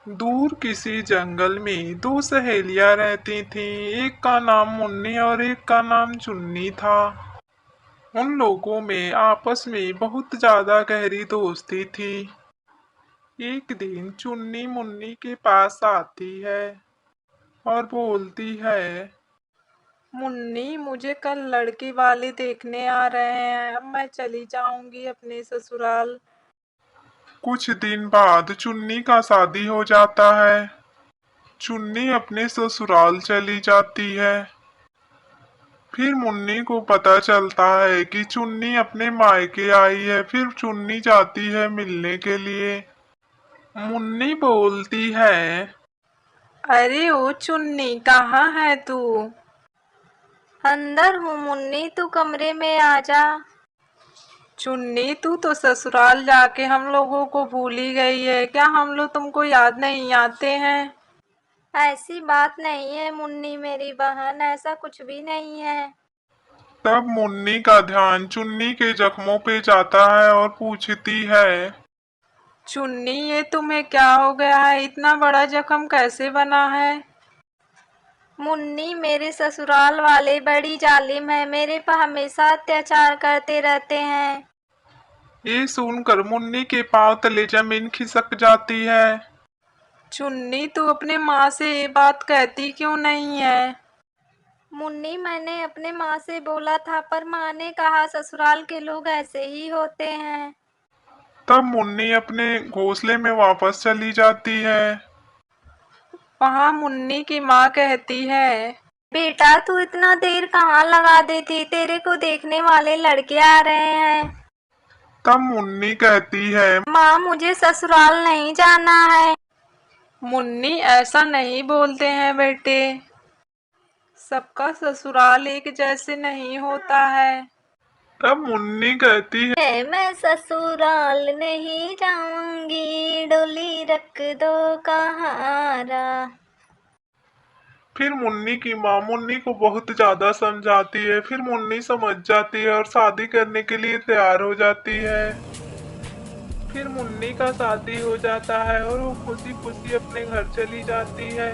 दूर किसी जंगल में दो सहेलियां रहती थीं। एक का नाम मुन्नी और एक का नाम चुन्नी था। उन लोगों में आपस में बहुत ज्यादा गहरी दोस्ती थी। एक दिन चुन्नी मुन्नी के पास आती है और बोलती है, मुन्नी, मुझे कल लड़के वाले देखने आ रहे हैं। अब मैं चली जाऊंगी अपने ससुराल। कुछ दिन बाद चुन्नी का शादी हो जाता है। चुन्नी अपने ससुराल चली जाती है। फिर मुन्नी को पता चलता है कि चुन्नी अपने मायके आई है। फिर चुन्नी जाती है मिलने के लिए। मुन्नी बोलती है, अरे ओ चुन्नी, कहाँ है तू? अंदर हूँ मुन्नी, तू कमरे में आ जा। चुन्नी, तू तो ससुराल जाके हम लोगों को भूल ही गई है क्या? हम लोग तुमको याद नहीं आते हैं? ऐसी बात नहीं है मुन्नी मेरी बहन, ऐसा कुछ भी नहीं है। तब मुन्नी का ध्यान चुन्नी के जख्मों पे जाता है और पूछती है, चुन्नी, ये तुम्हें क्या हो गया है? इतना बड़ा जख्म कैसे बना है? मुन्नी, मेरे ससुराल वाले बड़ी जालिम है, मेरे पर हमेशा अत्याचार करते रहते हैं। ये सुनकर मुन्नी के पांव तले जमीन खिसक जाती है। चुन्नी, तू अपने माँ से ये बात कहती क्यों नहीं है? मुन्नी, मैंने अपने माँ से बोला था पर माँ ने कहा ससुराल के लोग ऐसे ही होते हैं। तब मुन्नी अपने घोंसले में वापस चली जाती है। वहाँ मुन्नी की माँ कहती है, बेटा, तू इतना देर कहाँ लगा देती, तेरे को देखने वाले लड़के आ रहे हैं। तब मुन्नी कहती है, माँ, मुझे ससुराल नहीं जाना है। मुन्नी, ऐसा नहीं बोलते हैं बेटे। सबका ससुराल एक जैसे नहीं होता है। तब मुन्नी कहती है, मैं ससुराल नहीं जाऊंगी, डोली रख दो कहारा। फिर मुन्नी की माँ मुन्नी को बहुत ज्यादा समझाती है। फिर मुन्नी समझ जाती है और शादी करने के लिए तैयार हो जाती है। फिर मुन्नी का शादी हो जाता है और वो खुशी खुशी अपने घर चली जाती है।